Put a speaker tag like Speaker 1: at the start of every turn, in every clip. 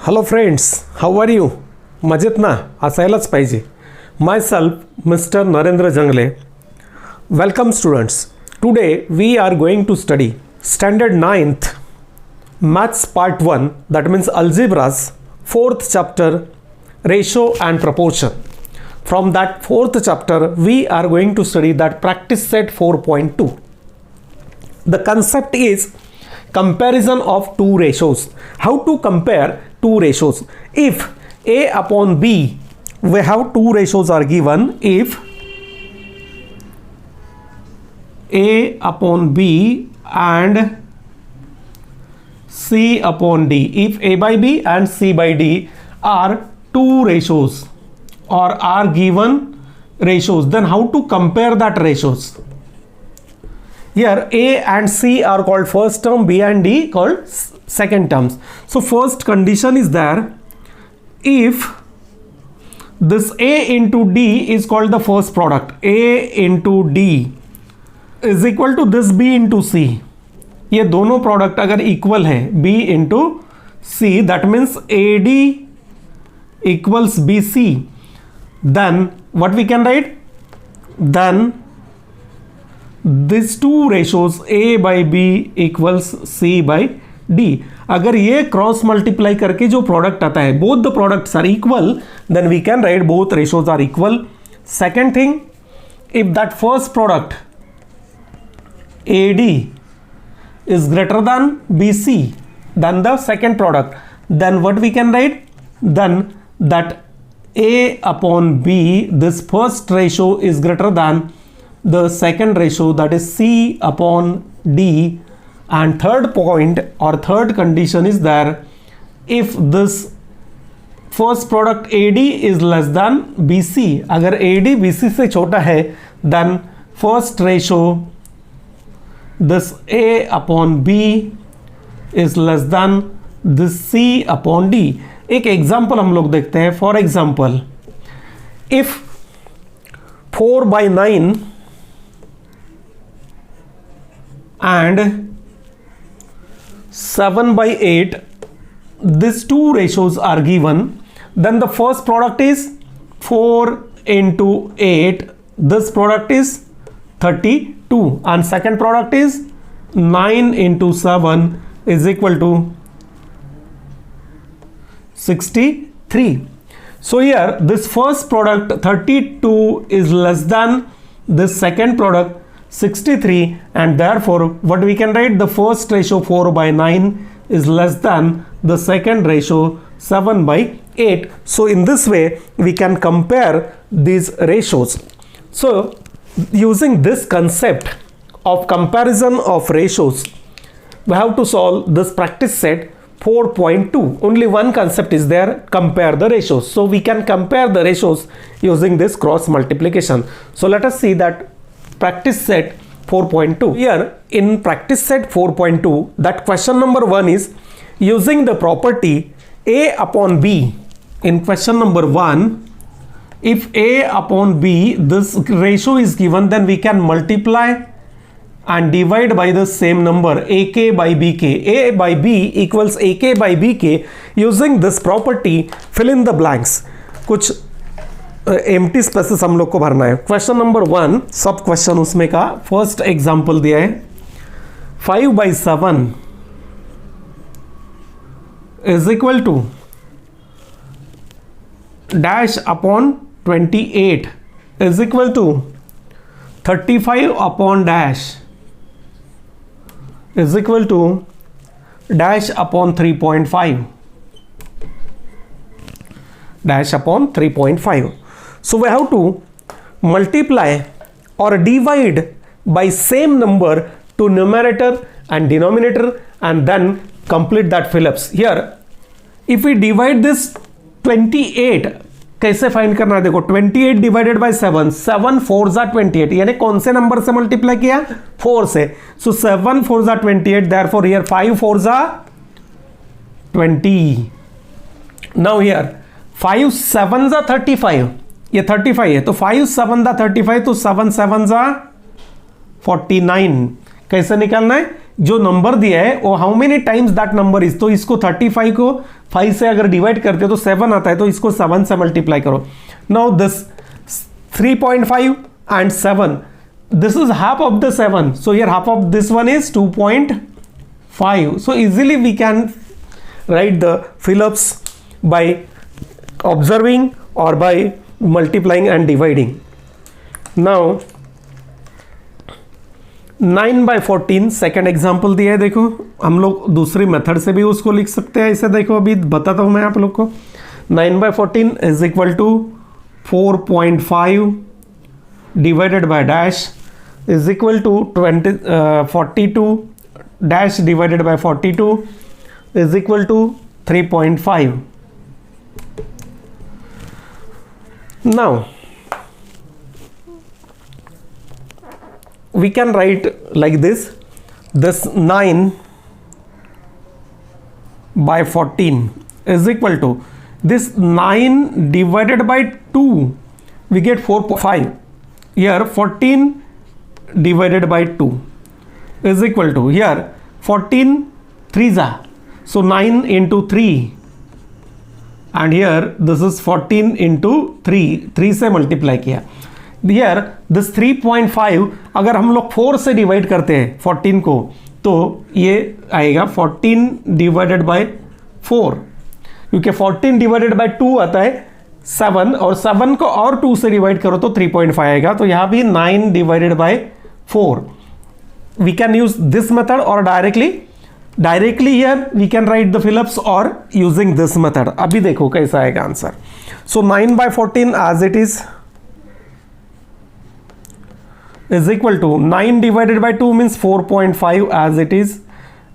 Speaker 1: Hello friends, how are you? मजेत ना? असायलाच पाहिजे. Myself mister Narendra Jangle. Welcome students. Today we are going to study standard 9th Maths Part 1, that means Algebras, 4th chapter, Ratio and Proportion. From that 4th chapter, we are going to study that practice set 4.2. The concept is comparison of two ratios. How to compare two ratios? If A upon B, we have two ratios are given. If A upon B and C upon D, if A by B and C by D are two ratios or are given ratios, then how to compare that ratios? Here A and C are called first term, B and D called second terms. So first condition is there, if this A into D is called the first product, A into D is equal to this B into C. ये दोनों product अगर equal है B into C, that means AD equals BC, then what we can write, then this two ratios A by B equals C by D. अगर ये cross multiply करके जो product आता है, both the products are equal, then we can write both ratios are equal. Second thing, if that first product AD is greater than BC than the second product, then what we can write, then that A upon B, this first ratio is greater than the second ratio, that is C upon D. And third point or third condition is there, if this first product AD is less than BC, अगर AD BC से छोटा है, then first ratio this A upon B is less than this C upon D. एक example हम लोग देखते हैं. For example, if 4/9 and 7/8, these two ratios are given, then the first product is 4 into 8, this product is 32, and second product is 9 into 7 is equal to 63. So here this first product 32 is less than this second product 63, and therefore what we can write, the first ratio 4/9 is less than the second ratio 7/8. So in this way we can compare these ratios. So using this concept of comparison of ratios, we have to solve this practice set 4.2. Only one concept is there, compare the ratios. So we can compare the ratios using this cross multiplication. So let us see that practice set 4.2. Here in practice set 4.2, that question number 1 is using the property A upon B. In question number 1, if A upon B, this ratio is given, then we can multiply and divide by the same number, AK by BK. A by B equals AK by BK. Using this property, fill in the blanks. कुछ empty spaces हम लोग को भरना है. Question number 1, सब question उसमें का first example दिया है. 5/7 is equal to dash upon 28 is equal to 35 upon dash is equal to dash upon 3.5 dash upon 3.5. So we have to multiply or divide by same number to numerator and denominator, and then complete that fill-ups. Here if we divide this 28, कैसे find करना है? देखो 28 divided by 7, 7 4 जा 28, यानी कौन से number से multiply किया? 4 से. सो 7 4 जा 28, देयरफॉर हियर 5 4 जा 20. नाउ हियर 5 7 जा 35, ये 35 है, तो 5 7 जा 35, तो 7 7 जा 49. कैसे निकालना है? जो नंबर दिया है वो how many times that number is, तो इसको 35 को 5 से अगर डिवाइड करते हो तो 7 आता है, तो इसको 7 से मल्टीप्लाई करो. Now this 3.5 and 7, this is half of the 7, so here half of this one is 2.5. so easily we can write the fill-ups by observing or by multiplying and dividing. Now 9/14 second example दिया है. देखो हम लोग दूसरी method से भी उसको लिख सकते हैं. इसे देखो अभी बताता हूं मैं आप लोग को. 9/14 is equal to 4.5 divided by dash is equal to 42 dash divided by 42 is equal to 3.5. Now we can write like this 9/14 is equal to this 9 divided by 2, we get 4.5. Here 14 divided by 2 is equal to, here 14 3s are, so 9 into 3, and here this is 14 into 3 से multiply किया. Here this 3.5 अगर हम लोग 4 से divide करते हैं 14 को, तो ये आएगा 14 डिवाइडेड बाय 4, क्योंकि 14 डिवाइडेड बाय 2 आता है 7, और 7 को और 2 से डिवाइड करो तो 3.5 आएगा. तो यहां भी 9 divided by 4. We can use this method और directly here we can write the fillups और यूजिंग दिस मेथड. अभी देखो कैसा आएगा answer. So 9/14 as it is equal to 9 divided by 2 means 4.5 as it is,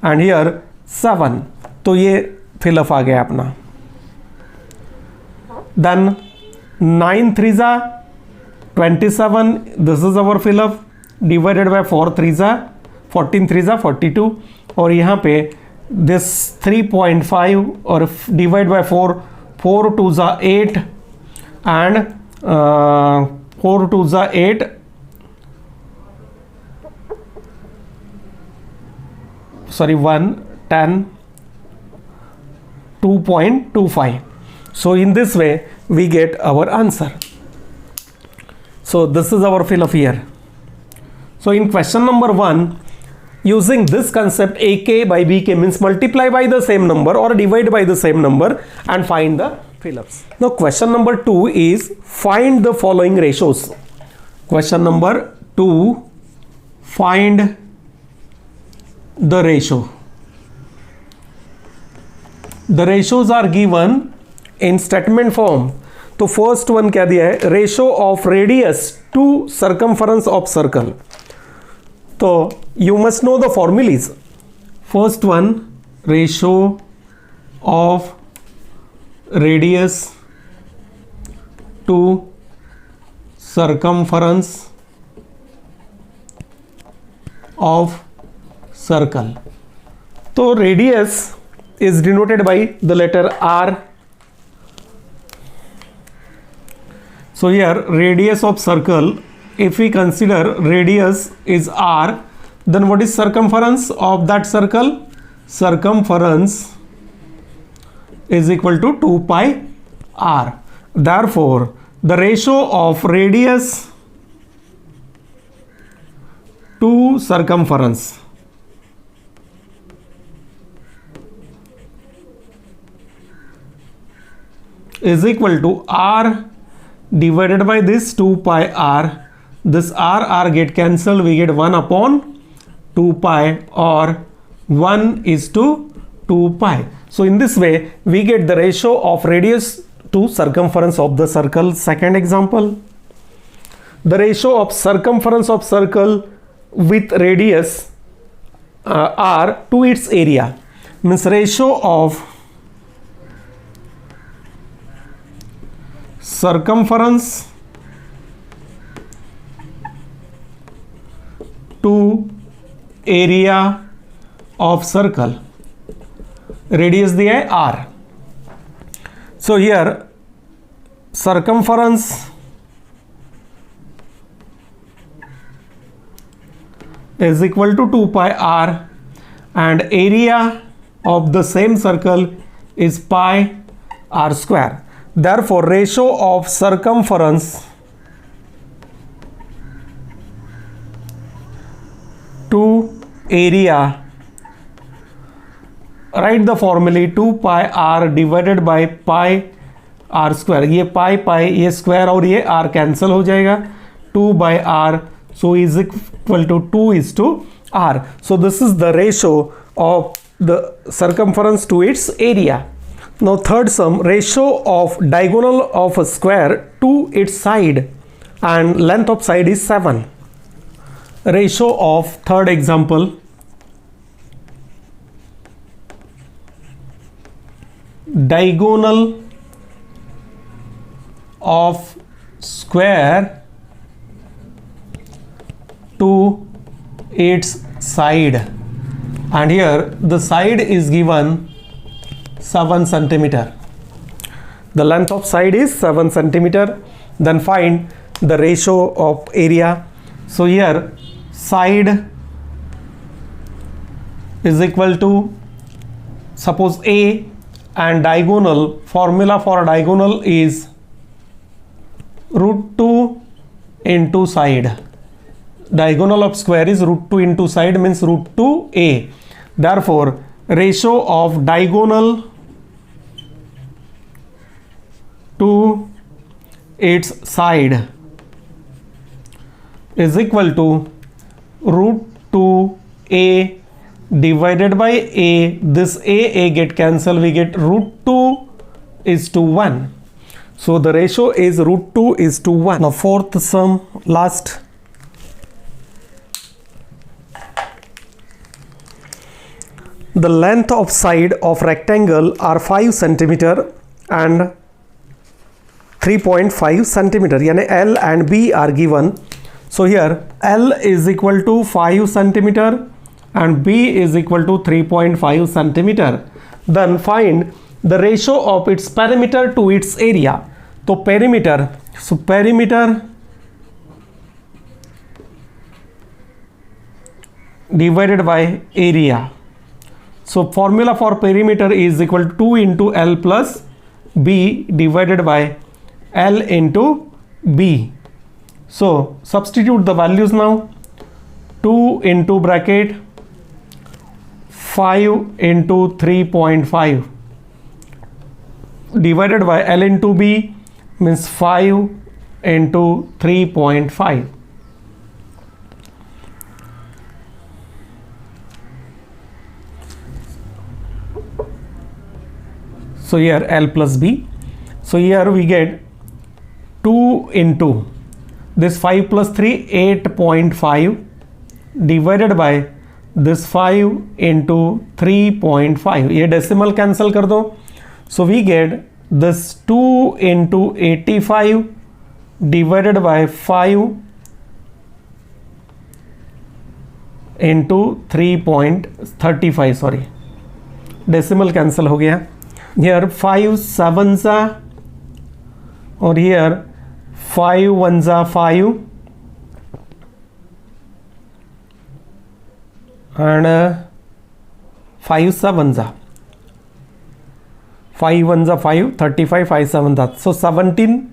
Speaker 1: and here 7. तो ये fill up आ गया अपना. Then 9 3s are 27, this is our fill up, divided by 4 3s are 14 3s are 42, और यहाँ पे this 3.5 और divide by 4 2s are 8, and 4 2s are 8, sorry 1 10 2.25. So in this way we get our answer. So this is our fill up here. So in question number 1, using this concept AK by BK means multiply by the same number or divide by the same number and find the fill ups. Now question number 2 is find the following ratios. Question number 2, find the ratio. The ratios are given in statement form. तो first one क्या दिया है, ratio of radius to circumference of circle. तो you must know the formulae. First one, ratio of radius to circumference of circle. तो radius is denoted by the letter R. So here radius of circle, if we consider radius is R, then what is circumference of that circle? Circumference is equal to 2 pi R. Therefore the ratio of radius to circumference is equal to R divided by this 2 pi R. This R get cancelled, we get 1 upon 2 pi, or 1 is to 2 pi. So in this way we get the ratio of radius to circumference of the circle. Second example, the ratio of circumference of circle with radius R to its area means ratio of circumference to area of circle. Radius दिया है R. So here circumference is equal to 2 pi R. and area of the same circle is pi r square. Therefore ratio of circumference to area, write the formula 2 pi r divided by pi r square. ये पाई पाई ये square और ये r cancel हो जाएगा, 2 by r, so is equal to 2:r. So this is the ratio of the circumference to its area. Now third sum, ratio of diagonal of a square to its side, and length of side is 7. Ratio of third example, diagonal of square to its side, and here the side is given 7 centimeter. The length of side is 7 centimeter. Then find the ratio of area. So here side is equal to, suppose A, and diagonal, formula for diagonal is √2 into side. Diagonal of square is √2 into side, means √2a. Therefore ratio of diagonal to its side is equal to √2a divided by a. This a get cancelled, we get √2:1. So the ratio is √2:1. Now fourth sum, last. The length of side of rectangle are 5 centimeter and 3.5 centimeter. यानी L and B are given. So here L is equal to 5 centimeter and B is equal to 3.5 centimeter. Then find the ratio of its perimeter to its area. तो perimeter, so perimeter divided by area. So formula for perimeter is equal to 2 into L plus B divided by L into B. So substitute the values now. 2 into bracket 5 into 3.5 divided by L into B means 5 into 3.5. So here L plus B. So here we get 2 into this 5 plus 3, 8.5 divided by this 5 into 3.5. ये decimal cancel कर दो. So we get this 2 into 85 divided by 5 into 3.35. Sorry, decimal cancel हो गया. Here 5 sevens are, or here 5 ones are 5 and 5 sevens are 5 ones are 5, 35, 5 sevens are, so 17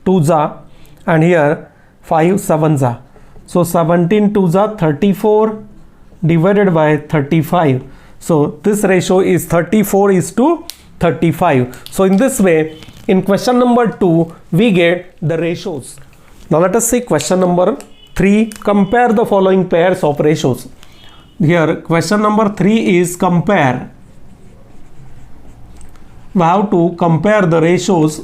Speaker 1: twos are, and here 5 sevens are, so 17 twos are 34 divided by 35. So this ratio is 34:35. So in this way, in question number 2 we get the ratios. Now let us see question number 3. Compare the following pairs of ratios. Here question number 3 is compare. We have to compare the ratios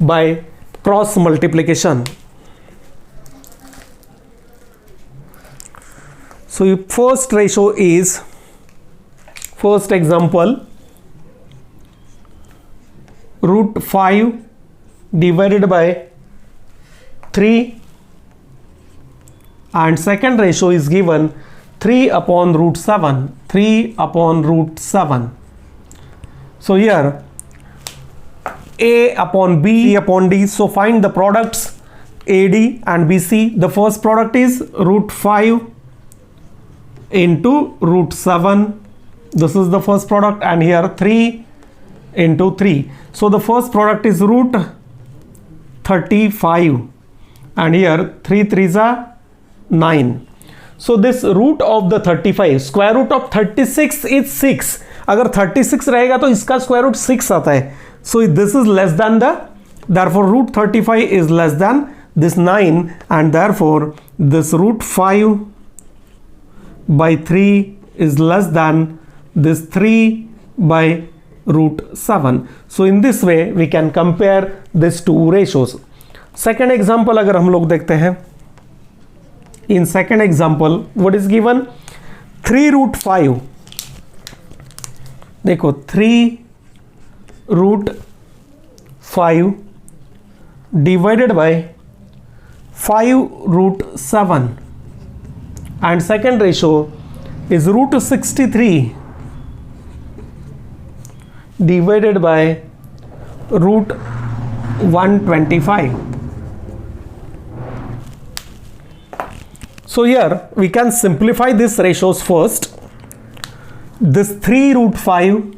Speaker 1: by cross multiplication. So first ratio is, first example, √5 divided by 3, and second ratio is given 3/√7. 3/√7. So here A upon B, C upon D. So find the products AD and BC. The first product is √5 into √7 this is the first product, and here 3 into 3. So the first product is root 35, and here 3 3s are 9. So this root of the 35, square root of 36 is 6. अगर 36 रहेगा तो इसका square root 6 आता है. So this is less than the, therefore root 35 is less than this 9, and therefore this root 5 by 3 is less than this 3 by root 7. So in this way we can compare these two ratios. Second example अगर हम लोग देखते हैं, in second example what is given, 3 root 5. देखो 3 root 5 divided by 5 root 7, and second ratio is root 63 divided by root 125. So here we can simplify these ratios first. This 3 root 5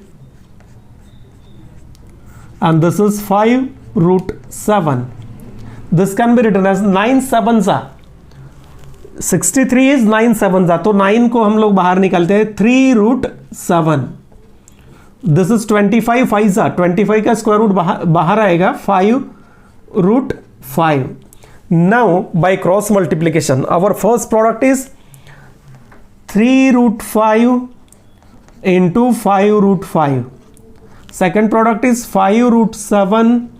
Speaker 1: and this is 5 root 7. This can be written as 9 sevens are 63 is 9 sevens are, तो 9 को हम लोग बाहर निकालते हैं, 3 root 7. This is 25 5s are, 25 का square root बाहर आएगा, 5 root 5. Now by cross multiplication our first product is 3 root 5 into 5 root 5. Second product is 5 root 7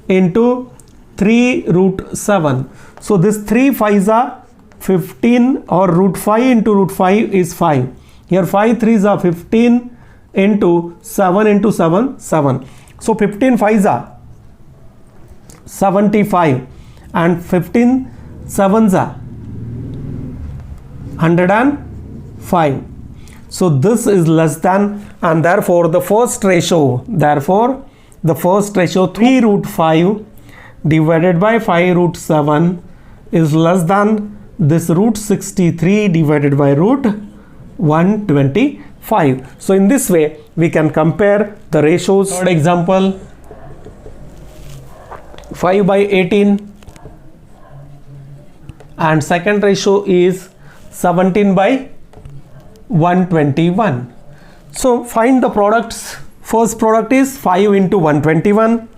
Speaker 1: into 3 root 7. So this 3 5s are 15, or root 5 into root 5 is 5. Here 5 3s are 15 into 7, 7. So 15 5s are 75, and 15 7s are 105. So this is less than, and therefore the first ratio, 3 root 5 divided by 5 root 7 is less than this root 63 divided by root 125. So in this way we can compare the ratios. Third example, 5 by 18, and second ratio is 17 by 121. So find the products. First product is 5 into 121,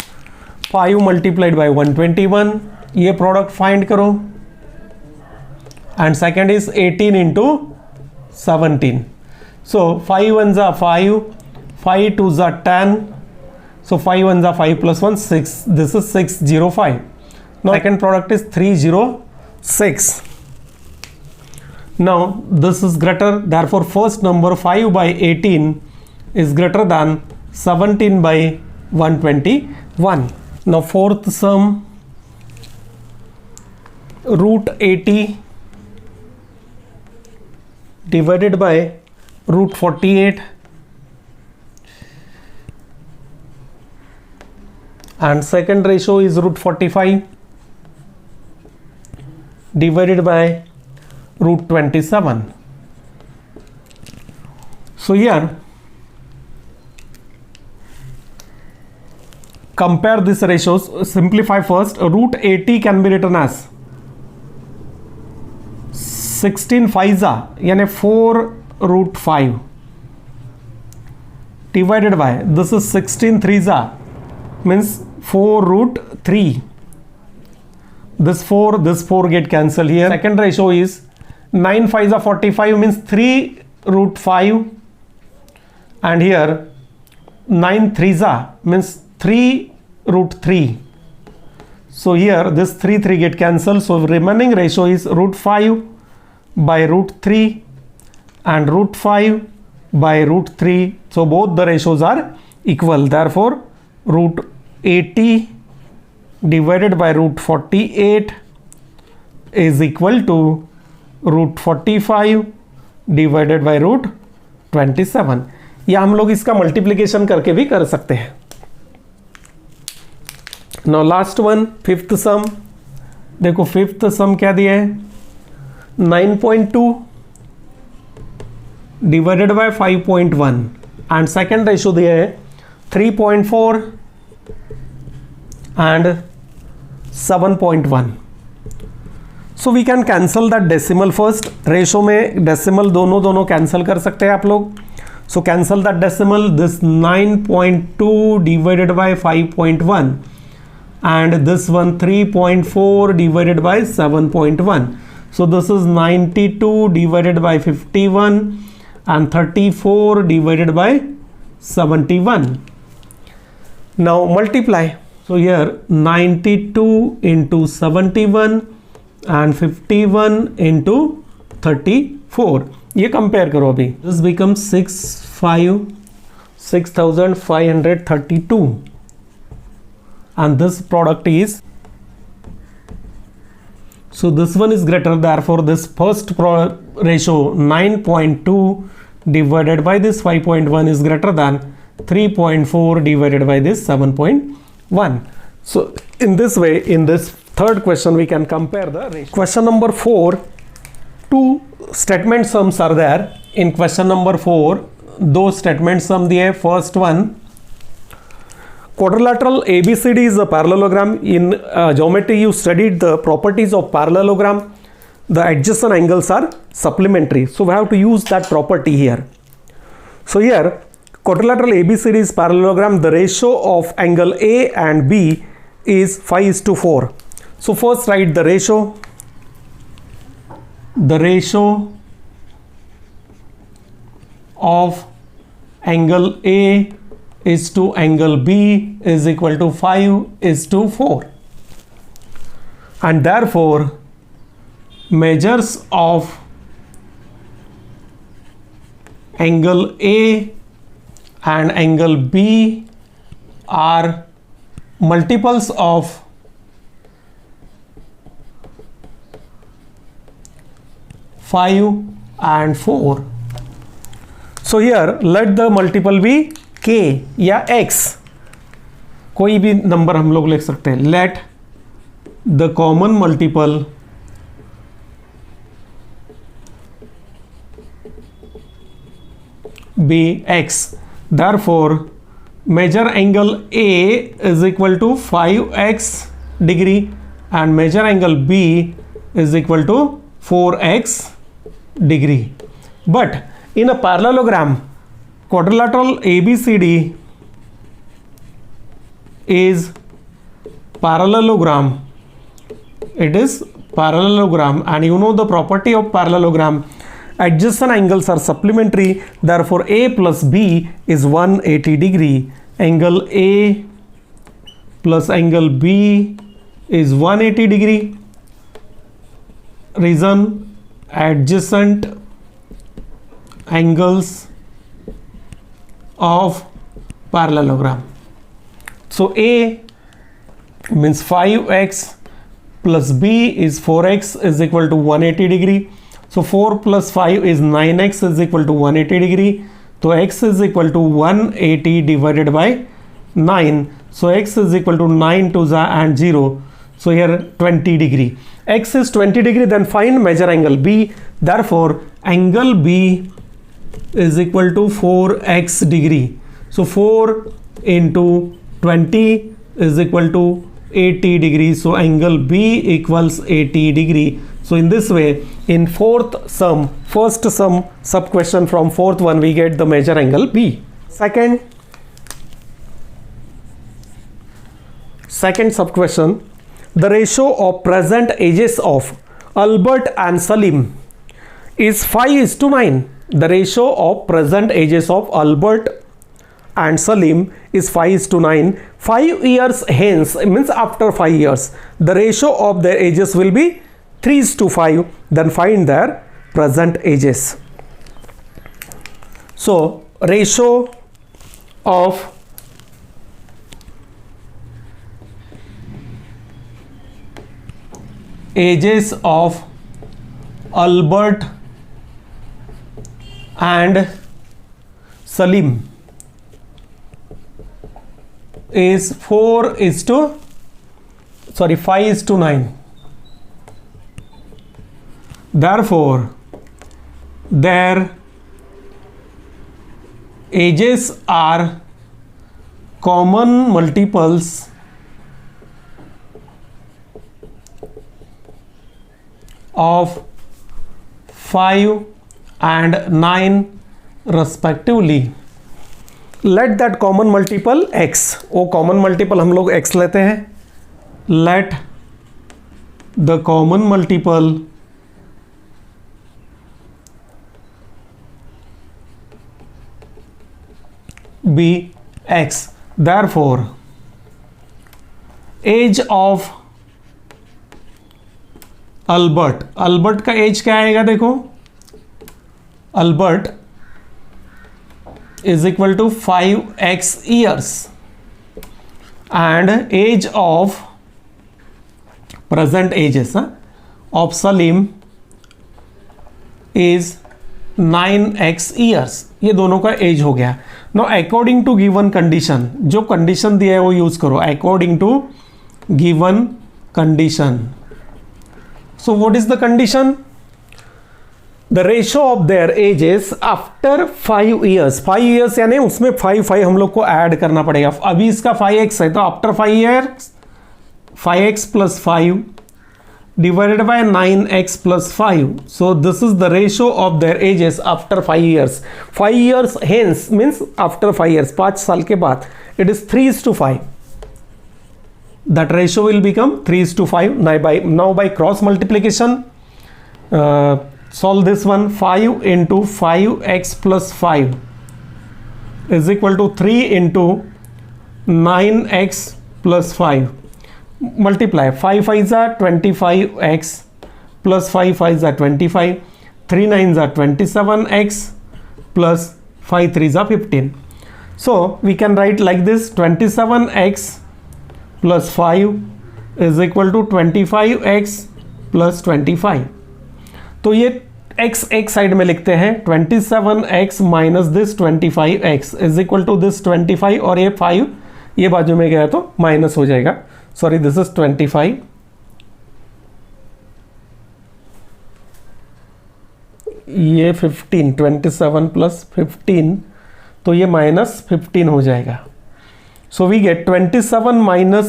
Speaker 1: 5 multiplied by 121, ये product find करो, and second is 18 into 17. So 5 1s are 5, 5 2s are 10, so 5 1s are 5 plus 1 6. This is 605. Now second product is 306. Now this is greater, therefore first number 5 by 18 is greater than 17 by 121. Now fourth sum, root 80 divided by root 48, and second ratio is root 45 divided by root 27. So here compare these ratios, simplify first. Root 80 can be written as 16 5s यानी 4 root 5 divided by, this is 16 3s means 4 root 3. This 4 get cancelled here. Second ratio is 9 5s are 45 means 3 root 5, and here 9 3s means 3 root 3. So here this 3 get cancelled, so remaining ratio is root 5 by root 3 and root 5 by root 3. So both the ratios are equal, therefore root 80 divided by root 48 is equal to root 45 divided by root 27, या हम लोग इसका multiplication करके भी कर सकते हैं. Now last one, fifth sum. देखो फिफ्थ सम क्या दिया है, 9.2 divided by 5.1 and second ratio दिया है 3.4 and 7.1. So we can cancel that decimal first. Ratio में डेसिमल दोनों कैंसिल कर सकते हैं आप लोग. So cancel that decimal. This 9.2 divided by 5.1 and this one 3.4 divided by 7.1. So this is 92 divided by 51 and 34 divided by 71. Now multiply. So here 92 into 71 and 51 into 34. ये compare करो अभी. This becomes 6532 and this product is, so this one is greater, therefore this first ratio 9.2 divided by this 5.1 is greater than 3.4 divided by this 7.1. So in this way, in this third question we can compare the ratio. Question number 4, two statement sums are there. In question number 4 दो statement sum दिए. First one, quadrilateral ABCD is a parallelogram. In geometry you studied the properties of parallelogram. The adjacent angles are supplementary, so we have to use that property here. So here quadrilateral ABCD is parallelogram. The ratio of angle A and B is 5:4. So first write the ratio. The ratio of angle A is to angle B is equal to 5:4, and therefore measures of angle A and angle B are multiples of 5 and 4. So here let the multiple be k या x, कोई भी number हम लोग लिख सकते हैं. Let the common multiple be x. Therefore measure angle A is equal to 5x degree and measure angle B is equal to 4x degree. But in a parallelogram, quadrilateral ABCD is parallelogram. It is parallelogram, and you know the property of parallelogram. Adjacent angles are supplementary. Therefore A plus B is 180 degree. Angle A plus angle B is 180 degree. Reason, adjacent angles of parallelogram. So A means 5x plus B is 4x is equal to 180 degree. So 4 plus 5 is 9x is equal to 180 degree. So x is equal to 180 divided by 9. So x is equal to 9 to the and 0. So here 20 degree. X is 20 degree. Then find measure angle B. Therefore angle B is equal to 4x degree. So 4 into 20 is equal to 80 degrees. So angle B equals 80 degree. So in this way, in first sum sub question from fourth one, we get the measure angle B. Second sub question, the ratio of present ages of Albert and Salim is 5:9. The ratio of present ages of Albert and Salim is 5:9. 5 years hence means after 5 years, the ratio of their ages will be 3:5. Then find their present ages. So ratio of ages of Albert and Salim is 5:9. Therefore their ages are common multiples of 5 and 9 respectively. Let that common multiple x, वो common multiple हम लोग x लेते हैं. Let the common multiple be x. Therefore age of Albert का age क्या आएगा? देखो, अल्बर्ट is equal to 5x years and age of present ages of Salim is 9x years. ये दोनों का एज हो गया. Now according to given condition, जो कंडीशन दिया है वो यूज करो. According to given condition. So what is the condition? The ratio of their ages after 5 years. 5 years यानी उसमें 5 हम लोग को ऐड करना पड़ेगा. अभी इसका 5x है, तो after 5 years 5x plus 5 divided by 9x plus 5. So this is the ratio of their ages after 5 years. 5 years hence means after 5 years, 5 साल के बाद, it is 3:5. That ratio will become 3:5. Now by cross multiplication, solve this one. 5 into 5x plus 5 is equal to 3 into 9x plus 5. Multiply 5 5s are 25x plus 5 5s are 25. 3 9s are 27x plus 5 3s are 15. So we can write like this: 27x plus 5 is equal to 25x plus 25. तो ये x एक side में लिखते हैं. 27x minus this 25x is equal to this 25, और ये 5 ये बाजू में गया तो माइनस हो जाएगा. Sorry, this is 25. ये 15, 27 प्लस 15, तो ये माइनस 15 हो जाएगा. So we get 27 minus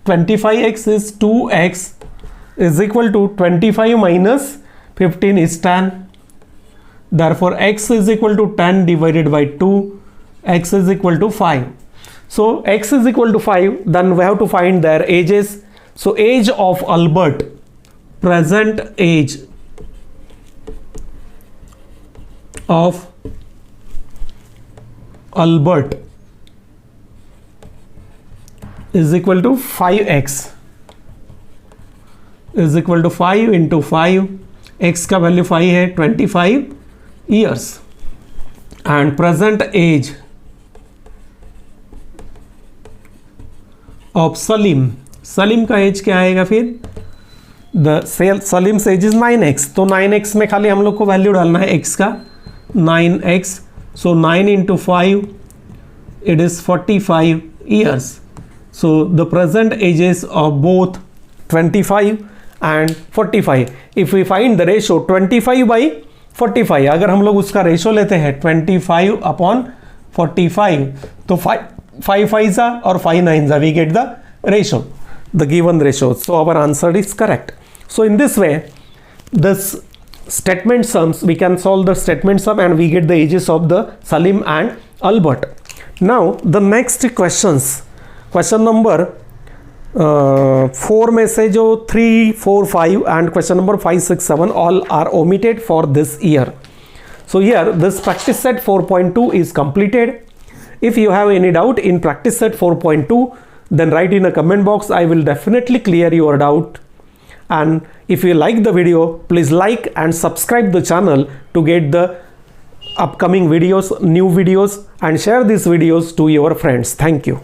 Speaker 1: 25x is 2x is equal to 25 minus 15 is 10. Therefore x is equal to 10 divided by 2. X is equal to 5. So x is equal to 5. Then we have to find their ages. So age of Albert, present age of Albert is equal to 5x is equal to 5 into 5. x का value 5 है, 25 years. and present age of Salim का age क्या आएगा फिर? The Salim age is 9x. तो 9x में खाली हम लोग को वैल्यू डालना है x का, 9x. So 9 into 5 it is 45 years. So the present ages of both 25 and 45. If we find the ratio 25 by 45, अगर हम लोग उसका रेशो लेते हैं 25 upon 45, तो 5 5s और 5 9s, we get the ratio, the given ratio. So our answer is correct. So in this way, this statement sums, we can solve the statement sum and we get the ages of the Salim and Albert. Now the next questions, question number 4 में से जो 3, 4, 5 and question number 5, 6, 7 all are omitted for this year. So here this practice set 4.2 is completed. If you have any doubt in practice set 4.2, then write in a comment box. I will definitely clear your doubt. And if you like the video, please like and subscribe the channel to get the upcoming videos, new videos, and share these videos to your friends. Thank you.